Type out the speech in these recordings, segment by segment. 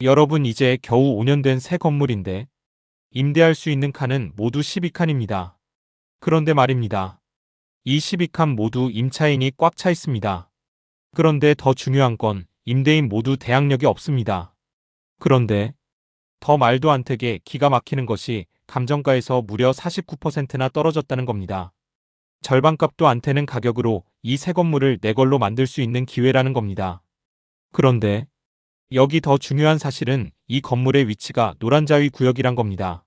여러분, 이제 겨우 5년 된 새 건물인데 임대할 수 있는 칸은 모두 12칸입니다. 그런데 말입니다. 이 12칸 모두 임차인이 꽉 차 있습니다. 그런데 더 중요한 건 임대인 모두 대항력이 없습니다. 그런데 더 말도 안 되게 기가 막히는 것이 감정가에서 무려 49%나 떨어졌다는 겁니다. 절반값도 안 되는 가격으로 이 새 건물을 내 걸로 만들 수 있는 기회라는 겁니다. 그런데 여기 더 중요한 사실은 이 건물의 위치가 노란자위 구역이란 겁니다.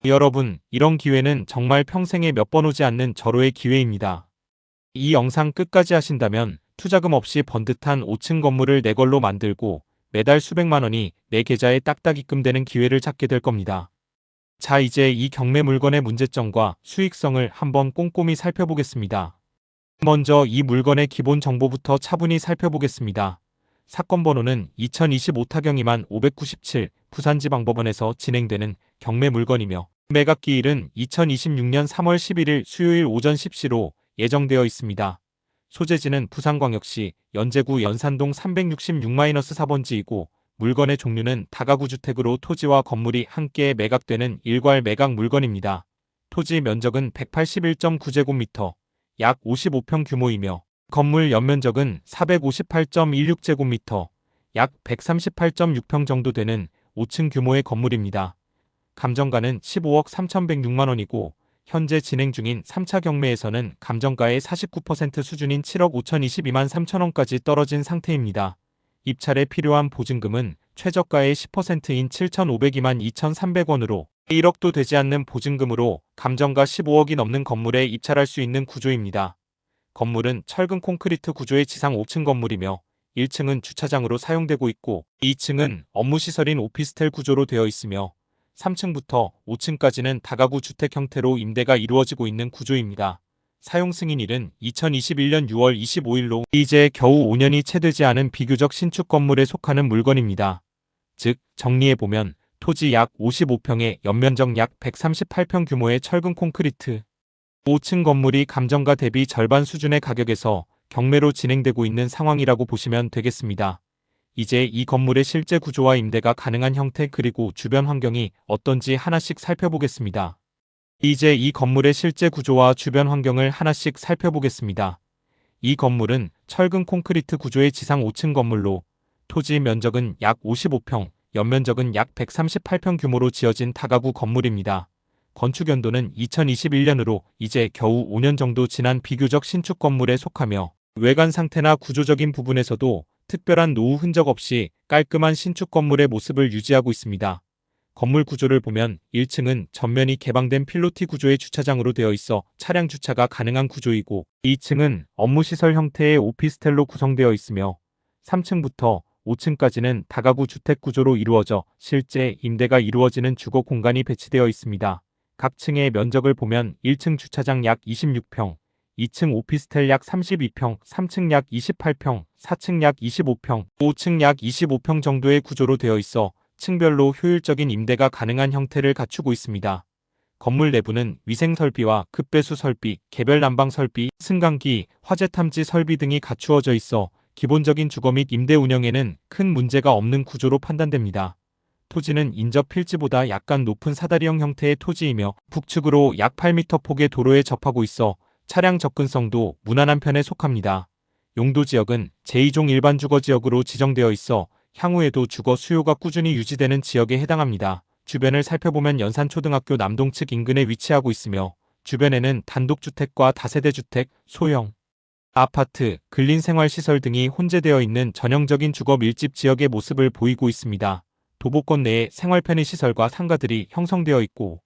여러분, 이런 기회는 정말 평생에 몇 번 오지 않는 절호의 기회입니다. 이 영상 끝까지 하신다면 투자금 없이 번듯한 5층 건물을 내 걸로 만들고 매달 수백만 원이 내 계좌에 딱딱 입금되는 기회를 찾게 될 겁니다. 자, 이제 이 경매 물건의 문제점과 수익성을 한번 꼼꼼히 살펴보겠습니다. 먼저 이 물건의 기본 정보부터 차분히 살펴보겠습니다. 사건 번호는 2025타경 20597 부산지방법원에서 진행되는 경매 물건이며 매각기일은 2026년 3월 11일 수요일 오전 10시로 예정되어 있습니다. 소재지는 부산광역시 연제구 연산동 366-4번지이고 물건의 종류는 다가구 주택으로 토지와 건물이 함께 매각되는 일괄 매각 물건입니다. 토지 면적은 181.9제곱미터, 약 55평 규모이며 건물 연면적은 458.16제곱미터, 약 138.6평 정도 되는 5층 규모의 건물입니다. 감정가는 15억 3,106만 원이고 현재 진행 중인 3차 경매에서는 감정가의 49% 수준인 7억 5,022만 3천 원까지 떨어진 상태입니다. 입찰에 필요한 보증금은 최저가의 10%인 7,502만 2,300원으로 1억도 되지 않는 보증금으로 감정가 15억이 넘는 건물에 입찰할 수 있는 구조입니다. 건물은 철근 콘크리트 구조의 지상 5층 건물이며 1층은 주차장으로 사용되고 있고 2층은 업무시설인 오피스텔 구조로 되어 있으며 3층부터 5층까지는 다가구 주택 형태로 임대가 이루어지고 있는 구조입니다. 사용 승인일은 2021년 6월 25일로 이제 겨우 5년이 채 되지 않은 비교적 신축 건물에 속하는 물건입니다. 즉 정리해보면 토지 약 55평에 연면적 약 138평 규모의 철근 콘크리트 5층 건물이 감정가 대비 절반 수준의 가격에서 경매로 진행되고 있는 상황이라고 보시면 되겠습니다. 이제 이 건물의 실제 구조와 임대가 가능한 형태 그리고 주변 환경이 어떤지 하나씩 살펴보겠습니다. 이제 이 건물의 실제 구조와 주변 환경을 하나씩 살펴보겠습니다. 이 건물은 철근 콘크리트 구조의 지상 5층 건물로 토지 면적은 약 55평, 연면적은 약 138평 규모로 지어진 다가구 건물입니다. 건축 연도는 2021년으로 이제 겨우 5년 정도 지난 비교적 신축 건물에 속하며 외관 상태나 구조적인 부분에서도 특별한 노후 흔적 없이 깔끔한 신축 건물의 모습을 유지하고 있습니다. 건물 구조를 보면 1층은 전면이 개방된 필로티 구조의 주차장으로 되어 있어 차량 주차가 가능한 구조이고 2층은 업무시설 형태의 오피스텔로 구성되어 있으며 3층부터 5층까지는 다가구 주택 구조로 이루어져 실제 임대가 이루어지는 주거 공간이 배치되어 있습니다. 각 층의 면적을 보면 1층 주차장 약 26평, 2층 오피스텔 약 32평, 3층 약 28평, 4층 약 25평, 5층 약 25평 정도의 구조로 되어 있어 층별로 효율적인 임대가 가능한 형태를 갖추고 있습니다. 건물 내부는 위생설비와 급배수 설비, 개별 난방 설비, 승강기, 화재 탐지 설비 등이 갖추어져 있어 기본적인 주거 및 임대 운영에는 큰 문제가 없는 구조로 판단됩니다. 토지는 인접 필지보다 약간 높은 사다리형 형태의 토지이며 북측으로 약 8m 폭의 도로에 접하고 있어 차량 접근성도 무난한 편에 속합니다. 용도 지역은 제2종 일반 주거지역으로 지정되어 있어 향후에도 주거 수요가 꾸준히 유지되는 지역에 해당합니다. 주변을 살펴보면 연산초등학교 남동측 인근에 위치하고 있으며 주변에는 단독주택과 다세대주택, 소형 아파트, 근린생활시설 등이 혼재되어 있는 전형적인 주거 밀집 지역의 모습을 보이고 있습니다. 도보권 내에 생활 편의시설과 상가들이 형성되어 있고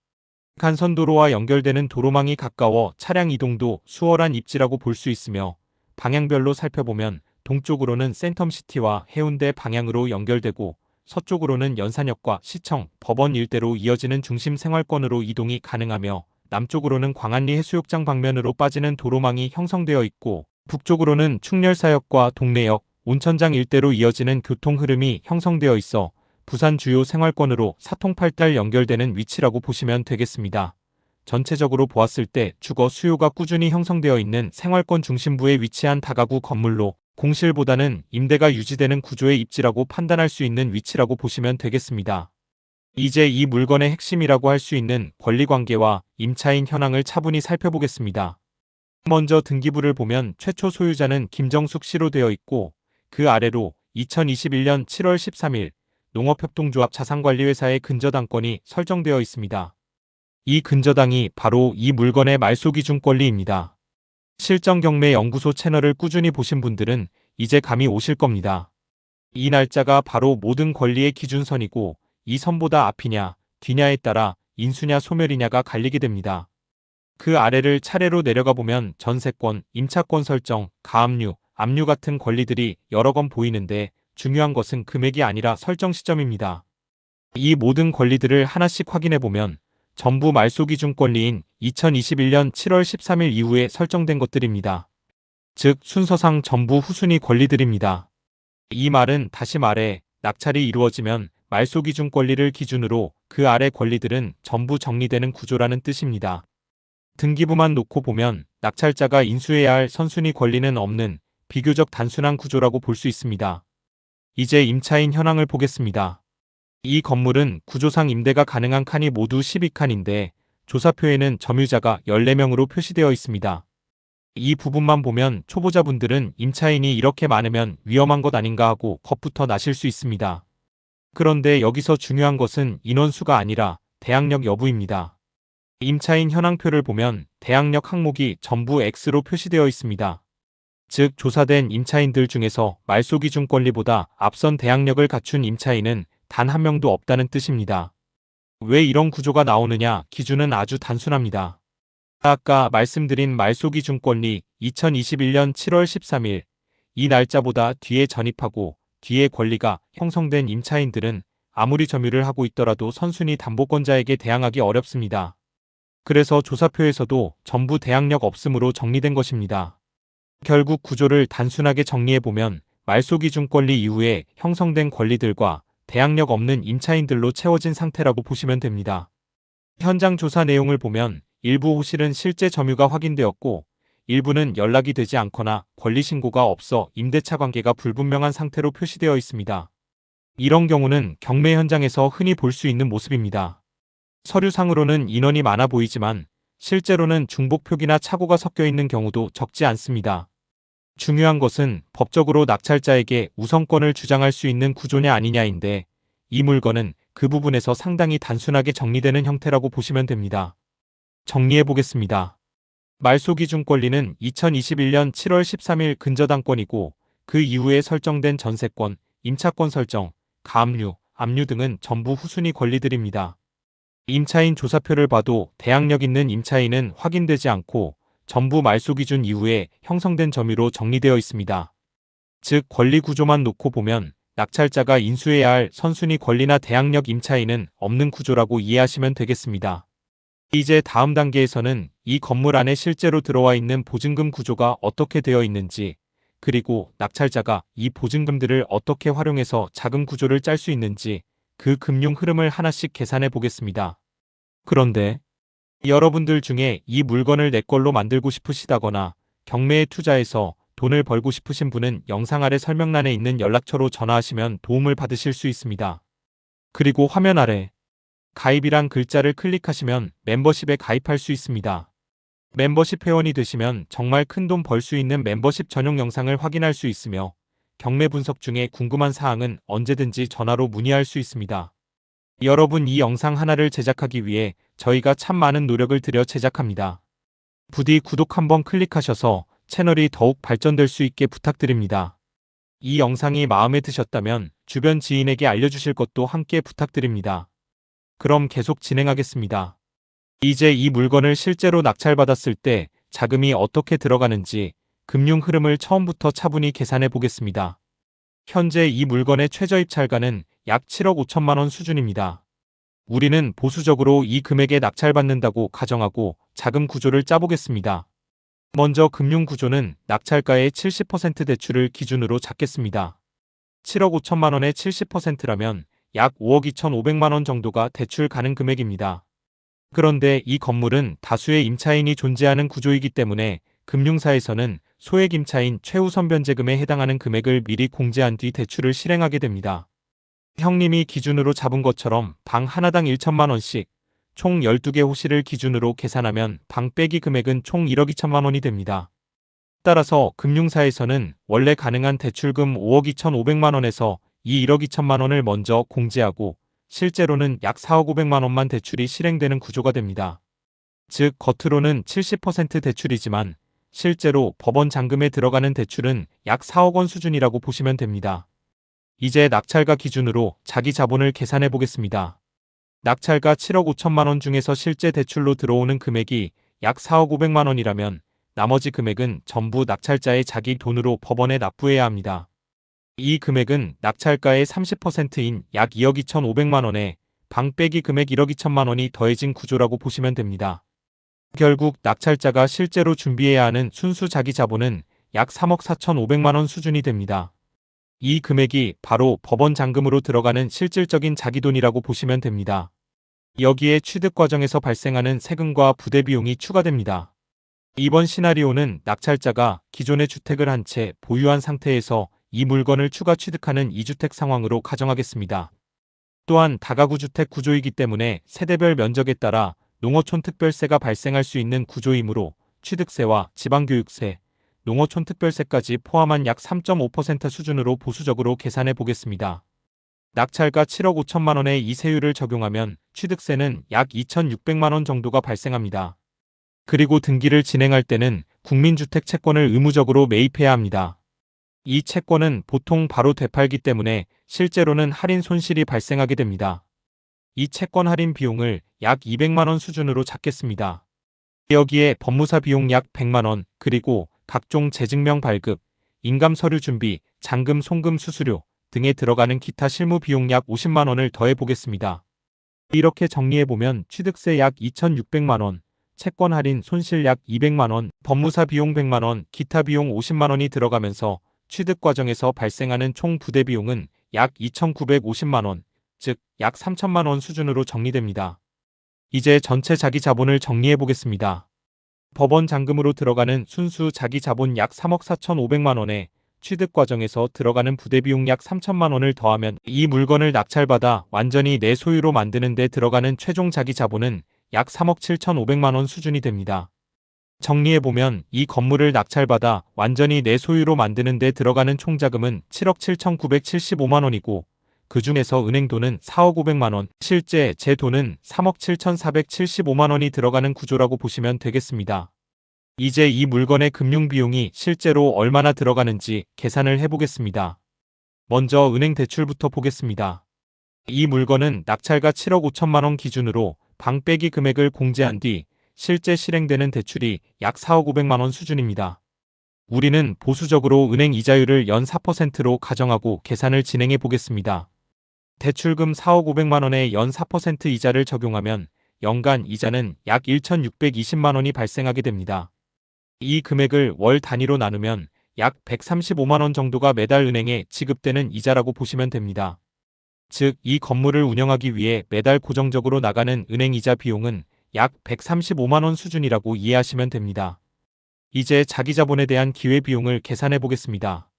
간선도로와 연결되는 도로망이 가까워 차량 이동도 수월한 입지라고 볼 수 있으며 방향별로 살펴보면 동쪽으로는 센텀시티와 해운대 방향으로 연결되고 서쪽으로는 연산역과 시청, 법원 일대로 이어지는 중심 생활권으로 이동이 가능하며 남쪽으로는 광안리 해수욕장 방면으로 빠지는 도로망이 형성되어 있고 북쪽으로는 충렬사역과 동래역, 온천장 일대로 이어지는 교통 흐름이 형성되어 있어 부산 주요 생활권으로 사통팔달 연결되는 위치라고 보시면 되겠습니다. 전체적으로 보았을 때 주거 수요가 꾸준히 형성되어 있는 생활권 중심부에 위치한 다가구 건물로 공실보다는 임대가 유지되는 구조의 입지라고 판단할 수 있는 위치라고 보시면 되겠습니다. 이제 이 물건의 핵심이라고 할 수 있는 권리관계와 임차인 현황을 차분히 살펴보겠습니다. 먼저 등기부를 보면 최초 소유자는 김정숙 씨로 되어 있고 그 아래로 2021년 7월 13일 농업협동조합 자산관리회사의 근저당권이 설정되어 있습니다. 이 근저당이 바로 이 물건의 말소기준권리입니다. 실정경매연구소 채널을 꾸준히 보신 분들은 이제 감이 오실 겁니다. 이 날짜가 바로 모든 권리의 기준선이고 이 선보다 앞이냐 뒤냐에 따라 인수냐 소멸이냐가 갈리게 됩니다. 그 아래를 차례로 내려가 보면 전세권, 임차권 설정, 가압류, 압류 같은 권리들이 여러 건 보이는데 중요한 것은 금액이 아니라 설정 시점입니다. 이 모든 권리들을 하나씩 확인해 보면 전부 말소기준 권리인 2021년 7월 13일 이후에 설정된 것들입니다. 즉 순서상 전부 후순위 권리들입니다. 이 말은 다시 말해 낙찰이 이루어지면 말소기준 권리를 기준으로 그 아래 권리들은 전부 정리되는 구조라는 뜻입니다. 등기부만 놓고 보면 낙찰자가 인수해야 할 선순위 권리는 없는 비교적 단순한 구조라고 볼 수 있습니다. 이제 임차인 현황을 보겠습니다. 이 건물은 구조상 임대가 가능한 칸이 모두 12칸인데 조사표에는 점유자가 14명으로 표시되어 있습니다. 이 부분만 보면 초보자분들은 임차인이 이렇게 많으면 위험한 것 아닌가 하고 겁부터 나실 수 있습니다. 그런데 여기서 중요한 것은 인원수가 아니라 대항력 여부입니다. 임차인 현황표를 보면 대항력 항목이 전부 X로 표시되어 있습니다. 즉 조사된 임차인들 중에서 말소기준 권리보다 앞선 대항력을 갖춘 임차인은 단 한 명도 없다는 뜻입니다. 왜 이런 구조가 나오느냐? 기준은 아주 단순합니다. 아까 말씀드린 말소기준 권리 2021년 7월 13일 이 날짜보다 뒤에 전입하고 뒤에 권리가 형성된 임차인들은 아무리 점유를 하고 있더라도 선순위 담보권자에게 대항하기 어렵습니다. 그래서 조사표에서도 전부 대항력 없음으로 정리된 것입니다. 결국 구조를 단순하게 정리해보면 말소기준 권리 이후에 형성된 권리들과 대항력 없는 임차인들로 채워진 상태라고 보시면 됩니다. 현장 조사 내용을 보면 일부 호실은 실제 점유가 확인되었고 일부는 연락이 되지 않거나 권리 신고가 없어 임대차 관계가 불분명한 상태로 표시되어 있습니다. 이런 경우는 경매 현장에서 흔히 볼 수 있는 모습입니다. 서류상으로는 인원이 많아 보이지만 실제로는 중복 표기나 착오가 섞여 있는 경우도 적지 않습니다. 중요한 것은 법적으로 낙찰자에게 우선권을 주장할 수 있는 구조냐 아니냐인데 이 물건은 그 부분에서 상당히 단순하게 정리되는 형태라고 보시면 됩니다. 정리해 보겠습니다. 말소기준 권리는 2021년 7월 13일 근저당권이고 그 이후에 설정된 전세권, 임차권 설정, 가압류, 압류 등은 전부 후순위 권리들입니다. 임차인 조사표를 봐도 대항력 있는 임차인은 확인되지 않고 전부 말소기준 이후에 형성된 점유로 정리되어 있습니다. 즉 권리 구조만 놓고 보면 낙찰자가 인수해야 할 선순위 권리나 대항력 임차인은 없는 구조라고 이해하시면 되겠습니다. 이제 다음 단계에서는 이 건물 안에 실제로 들어와 있는 보증금 구조가 어떻게 되어 있는지 그리고 낙찰자가 이 보증금들을 어떻게 활용해서 자금 구조를 짤 수 있는지 그 금융 흐름을 하나씩 계산해 보겠습니다. 그런데 여러분들 중에 이 물건을 내 걸로 만들고 싶으시다거나 경매에 투자해서 돈을 벌고 싶으신 분은 영상 아래 설명란에 있는 연락처로 전화하시면 도움을 받으실 수 있습니다. 그리고 화면 아래 가입이란 글자를 클릭하시면 멤버십에 가입할 수 있습니다. 멤버십 회원이 되시면 정말 큰 돈 벌 수 있는 멤버십 전용 영상을 확인할 수 있으며 경매 분석 중에 궁금한 사항은 언제든지 전화로 문의할 수 있습니다. 여러분 이 영상 하나를 제작하기 위해 저희가 참 많은 노력을 들여 제작합니다. 부디 구독 한번 클릭하셔서 채널이 더욱 발전될 수 있게 부탁드립니다. 이 영상이 마음에 드셨다면 주변 지인에게 알려주실 것도 함께 부탁드립니다. 그럼 계속 진행하겠습니다. 이제 이 물건을 실제로 낙찰받았을 때 자금이 어떻게 들어가는지 금융 흐름을 처음부터 차분히 계산해 보겠습니다. 현재 이 물건의 최저 입찰가는 약 7억 5천만 원 수준입니다. 우리는 보수적으로 이 금액에 낙찰받는다고 가정하고 자금 구조를 짜보겠습니다. 먼저 금융 구조는 낙찰가의 70% 대출을 기준으로 잡겠습니다. 7억 5천만 원의 70%라면 약 5억 2,500만 원 정도가 대출 가능 금액입니다. 그런데 이 건물은 다수의 임차인이 존재하는 구조이기 때문에 금융사에서는 소액 임차인 최우선 변제금에 해당하는 금액을 미리 공제한 뒤 대출을 실행하게 됩니다. 형님이 기준으로 잡은 것처럼 방 하나당 1천만 원씩 총 12개 호실을 기준으로 계산하면 방 빼기 금액은 총 1억 2천만 원이 됩니다. 따라서 금융사에서는 원래 가능한 대출금 5억 2,500만 원에서 이 1억 2천만 원을 먼저 공제하고 실제로는 약 4억 500만 원만 대출이 실행되는 구조가 됩니다. 즉 겉으로는 70% 대출이지만 실제로 법원 잔금에 들어가는 대출은 약 4억 원 수준이라고 보시면 됩니다. 이제 낙찰가 기준으로 자기 자본을 계산해 보겠습니다. 낙찰가 7억 5천만 원 중에서 실제 대출로 들어오는 금액이 약 4억 500만 원이라면 나머지 금액은 전부 낙찰자의 자기 돈으로 법원에 납부해야 합니다. 이 금액은 낙찰가의 30%인 약 2억 2,500만 원에 방 빼기 금액 1억 2천만 원이 더해진 구조라고 보시면 됩니다. 결국 낙찰자가 실제로 준비해야 하는 순수 자기 자본은 약 3억 4,500만 원 수준이 됩니다. 이 금액이 바로 법원 잔금으로 들어가는 실질적인 자기 돈이라고 보시면 됩니다. 여기에 취득 과정에서 발생하는 세금과 부대 비용이 추가됩니다. 이번 시나리오는 낙찰자가 기존의 주택을 한 채 보유한 상태에서 이 물건을 추가 취득하는 2주택 상황으로 가정하겠습니다. 또한 다가구 주택 구조이기 때문에 세대별 면적에 따라 농어촌 특별세가 발생할 수 있는 구조이므로 취득세와 지방교육세, 농어촌 특별세까지 포함한 약 3.5% 수준으로 보수적으로 계산해 보겠습니다. 낙찰가 7억 5천만 원의 이 세율을 적용하면 취득세는 약 2,600만 원 정도가 발생합니다. 그리고 등기를 진행할 때는 국민주택 채권을 의무적으로 매입해야 합니다. 이 채권은 보통 바로 되팔기 때문에 실제로는 할인 손실이 발생하게 됩니다. 이 채권 할인 비용을 약 200만 원 수준으로 잡겠습니다. 여기에 법무사 비용 약 100만 원, 그리고 각종 재증명 발급, 인감 서류 준비, 잔금 송금 수수료 등에 들어가는 기타 실무 비용 약 50만 원을 더해 보겠습니다. 이렇게 정리해보면 취득세 약 2,600만 원, 채권 할인 손실 약 200만 원, 법무사 비용 100만 원, 기타 비용 50만 원이 들어가면서 취득 과정에서 발생하는 총 부대 비용은 약 2,950만 원, 즉 약 3천만 원 수준으로 정리됩니다. 이제 전체 자기 자본을 정리해 보겠습니다. 법원 잔금으로 들어가는 순수 자기 자본 약 3억 4,500만 원에 취득 과정에서 들어가는 부대 비용 약 3천만 원을 더하면 이 물건을 낙찰받아 완전히 내 소유로 만드는 데 들어가는 최종 자기 자본은 약 3억 7,500만 원 수준이 됩니다. 정리해보면 이 건물을 낙찰받아 완전히 내 소유로 만드는 데 들어가는 총자금은 7억 7,975만 원이고 그 중에서 은행 돈은 4억 500만 원, 실제 제 돈은 3억 7,475만 원이 들어가는 구조라고 보시면 되겠습니다. 이제 이 물건의 금융비용이 실제로 얼마나 들어가는지 계산을 해보겠습니다. 먼저 은행 대출부터 보겠습니다. 이 물건은 낙찰가 7억 5천만 원 기준으로 방 빼기 금액을 공제한 뒤 실제 실행되는 대출이 약 4억 500만 원 수준입니다. 우리는 보수적으로 은행 이자율을 연 4%로 가정하고 계산을 진행해 보겠습니다. 대출금 4억 500만 원에 연 4% 이자를 적용하면 연간 이자는 약 1,620만 원이 발생하게 됩니다. 이 금액을 월 단위로 나누면 약 135만 원 정도가 매달 은행에 지급되는 이자라고 보시면 됩니다. 즉, 이 건물을 운영하기 위해 매달 고정적으로 나가는 은행 이자 비용은 약 135만 원 수준이라고 이해하시면 됩니다. 이제 자기 자본에 대한 기회비용을 계산해 보겠습니다.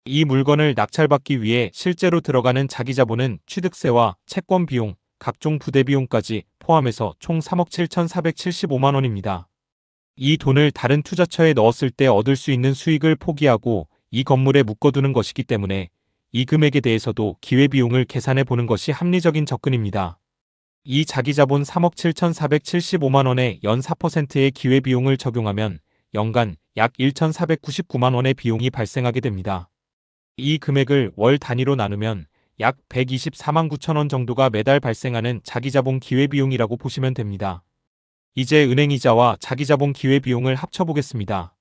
이 물건을 낙찰받기 위해 실제로 들어가는 자기 자본은 취득세와 채권 비용, 각종 부대 비용까지 포함해서 총 3억 7,475만 원입니다. 이 돈을 다른 투자처에 넣었을 때 얻을 수 있는 수익을 포기하고 이 건물에 묶어두는 것이기 때문에 이 금액에 대해서도 기회비용을 계산해 보는 것이 합리적인 접근입니다. 이 자기자본 3억 7,475만 원에 연 4%의 기회비용을 적용하면 연간 약 1,499만 원의 비용이 발생하게 됩니다. 이 금액을 월 단위로 나누면 약 124만 9천 원 정도가 매달 발생하는 자기자본 기회비용이라고 보시면 됩니다. 이제 은행이자와 자기자본 기회비용을 합쳐보겠습니다.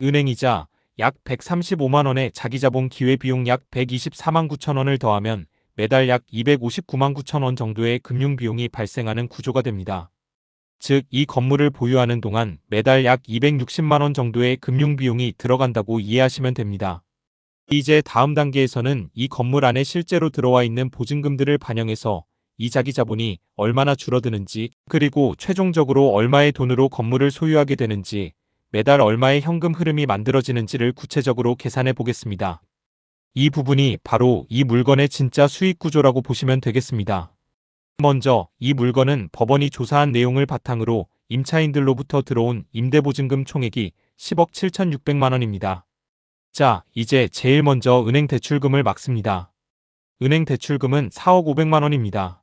은행이자 약 135만 원에 자기자본 기회비용 약 124만 9천 원을 더하면 매달 약 259만 9천 원 정도의 금융비용이 발생하는 구조가 됩니다. 즉, 이 건물을 보유하는 동안 매달 약 260만 원 정도의 금융비용이 들어간다고 이해하시면 됩니다. 이제 다음 단계에서는 이 건물 안에 실제로 들어와 있는 보증금들을 반영해서 이 자기 자본이 얼마나 줄어드는지, 그리고 최종적으로 얼마의 돈으로 건물을 소유하게 되는지 매달 얼마의 현금 흐름이 만들어지는지를 구체적으로 계산해 보겠습니다. 이 부분이 바로 이 물건의 진짜 수익 구조라고 보시면 되겠습니다. 먼저 이 물건은 법원이 조사한 내용을 바탕으로 임차인들로부터 들어온 임대보증금 총액이 10억 7,600만 원입니다. 자, 이제 제일 먼저 은행 대출금을 막습니다. 은행 대출금은 4억 500만 원입니다.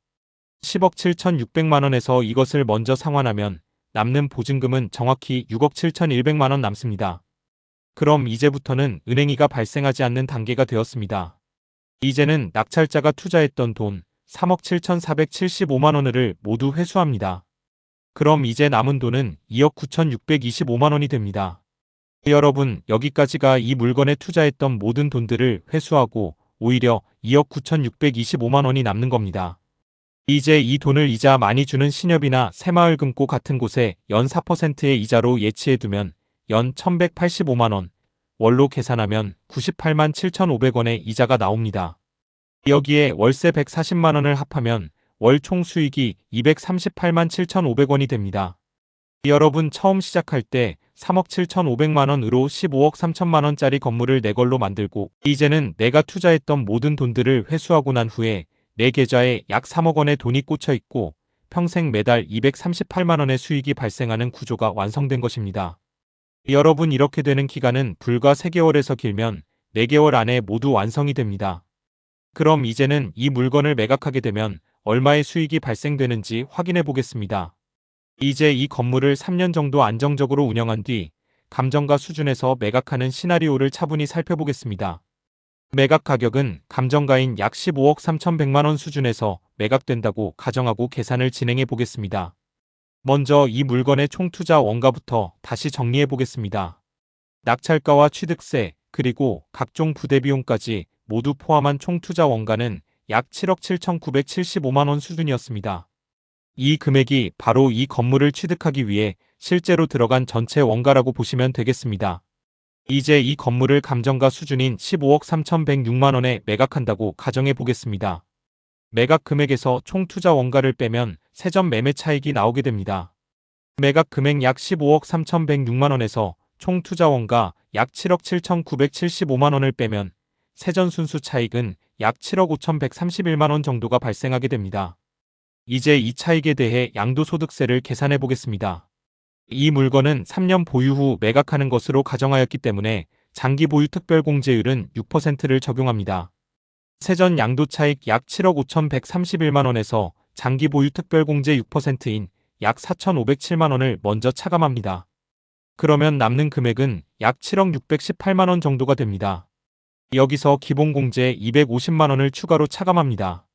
10억 7,600만 원에서 이것을 먼저 상환하면 남는 보증금은 정확히 6억 7,100만 원 남습니다. 그럼 이제부터는 은행이가 발생하지 않는 단계가 되었습니다. 이제는 낙찰자가 투자했던 돈 3억 7,475만 원을 모두 회수합니다. 그럼 이제 남은 돈은 2억 9,625만 원이 됩니다. 여러분, 여기까지가 이 물건에 투자했던 모든 돈들을 회수하고 오히려 2억 9,625만 원이 남는 겁니다. 이제 이 돈을 이자 많이 주는 신협이나 새마을금고 같은 곳에 연 4%의 이자로 예치해두면 연 1,185만 원, 월로 계산하면 98만 7,500원의 이자가 나옵니다. 여기에 월세 140만 원을 합하면 월 총 수익이 238만 7,500원이 됩니다. 여러분, 처음 시작할 때 3억 7,500만 원으로 15억 3천만 원짜리 건물을 내 걸로 만들고 이제는 내가 투자했던 모든 돈들을 회수하고 난 후에 내 계좌에 약 3억 원의 돈이 꽂혀 있고 평생 매달 238만 원의 수익이 발생하는 구조가 완성된 것입니다. 여러분, 이렇게 되는 기간은 불과 3개월에서 길면 4개월 안에 모두 완성이 됩니다. 그럼 이제는 이 물건을 매각하게 되면 얼마의 수익이 발생되는지 확인해 보겠습니다. 이제 이 건물을 3년 정도 안정적으로 운영한 뒤 감정가 수준에서 매각하는 시나리오를 차분히 살펴보겠습니다. 매각 가격은 감정가인 약 15억 3,100만 원 수준에서 매각된다고 가정하고 계산을 진행해 보겠습니다. 먼저 이 물건의 총 투자 원가부터 다시 정리해 보겠습니다. 낙찰가와 취득세, 그리고 각종 부대비용까지 모두 포함한 총 투자 원가는 약 7억 7,975만 원 수준이었습니다. 이 금액이 바로 이 건물을 취득하기 위해 실제로 들어간 전체 원가라고 보시면 되겠습니다. 이제 이 건물을 감정가 수준인 15억 3,106만 원에 매각한다고 가정해 보겠습니다. 매각 금액에서 총 투자 원가를 빼면 세전 매매 차익이 나오게 됩니다. 매각 금액 약 15억 3,106만 원에서 총 투자 원가 약 7억 7,975만 원을 빼면 세전 순수 차익은 약 7억 5,131만 원 정도가 발생하게 됩니다. 이제 이 차익에 대해 양도소득세를 계산해 보겠습니다. 이 물건은 3년 보유 후 매각하는 것으로 가정하였기 때문에 장기 보유 특별공제율은 6%를 적용합니다. 세전 양도차익 약 7억 5,131만 원에서 장기 보유 특별공제 6%인 약 4,507만 원을 먼저 차감합니다. 그러면 남는 금액은 약 7억 618만 원 정도가 됩니다. 여기서 기본공제 250만 원을 추가로 차감합니다.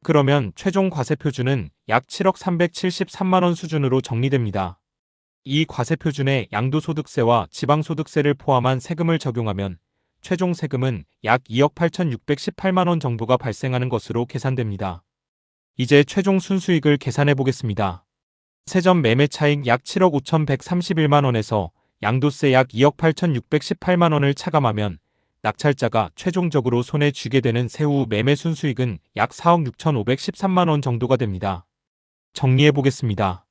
그러면 최종 과세표준은 약 7억 373만 원 수준으로 정리됩니다. 이 과세표준에 양도소득세와 지방소득세를 포함한 세금을 적용하면 최종 세금은 약 2억 8,618만 원 정도가 발생하는 것으로 계산됩니다. 이제 최종 순수익을 계산해 보겠습니다. 세전 매매 차익 약 7억 5,131만 원에서 양도세 약 2억 8,618만 원을 차감하면 낙찰자가 최종적으로 손에 쥐게 되는 세후 매매 순수익은 약 4억 6,513만 원 정도가 됩니다. 정리해 보겠습니다.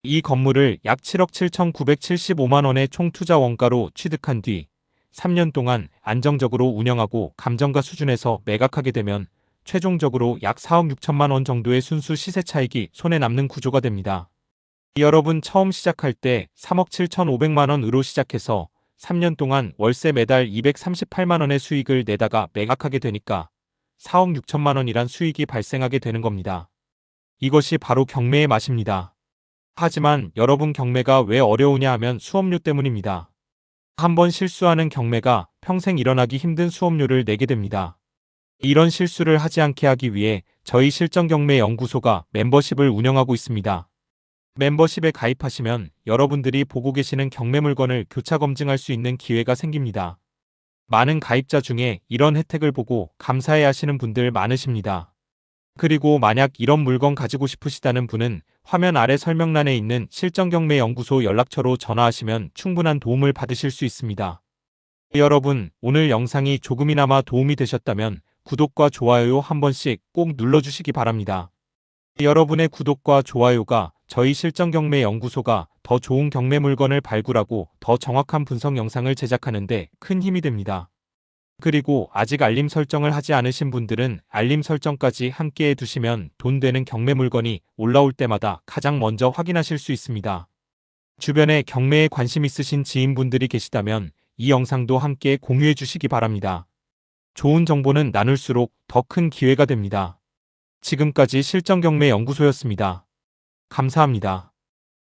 이 건물을 약 7억 7,975만 원의 총 투자 원가로 취득한 뒤 3년 동안 안정적으로 운영하고 감정가 수준에서 매각하게 되면 최종적으로 약 4억 6천만 원 정도의 순수 시세 차익이 손에 남는 구조가 됩니다. 여러분, 처음 시작할 때 3억 7,500만 원으로 시작해서 3년 동안 월세 매달 238만 원의 수익을 내다가 매각하게 되니까 4억 6천만 원이란 수익이 발생하게 되는 겁니다. 이것이 바로 경매의 맛입니다. 하지만 여러분, 경매가 왜 어려우냐 하면 수업료 때문입니다. 한번 실수하는 경매가 평생 일어나기 힘든 수업료를 내게 됩니다. 이런 실수를 하지 않게 하기 위해 저희 실전경매연구소가 멤버십을 운영하고 있습니다. 멤버십에 가입하시면 여러분들이 보고 계시는 경매 물건을 교차 검증할 수 있는 기회가 생깁니다. 많은 가입자 중에 이런 혜택을 보고 감사해 하시는 분들 많으십니다. 그리고 만약 이런 물건 가지고 싶으시다는 분은 화면 아래 설명란에 있는 실전경매연구소 연락처로 전화하시면 충분한 도움을 받으실 수 있습니다. 여러분, 오늘 영상이 조금이나마 도움이 되셨다면 구독과 좋아요 한 번씩 꼭 눌러주시기 바랍니다. 여러분의 구독과 좋아요가 저희 실전경매연구소가 더 좋은 경매 물건을 발굴하고 더 정확한 분석 영상을 제작하는데 큰 힘이 됩니다. 그리고 아직 알림 설정을 하지 않으신 분들은 알림 설정까지 함께 해두시면 돈 되는 경매 물건이 올라올 때마다 가장 먼저 확인하실 수 있습니다. 주변에 경매에 관심 있으신 지인분들이 계시다면 이 영상도 함께 공유해 주시기 바랍니다. 좋은 정보는 나눌수록 더 큰 기회가 됩니다. 지금까지 실전경매연구소였습니다. 감사합니다.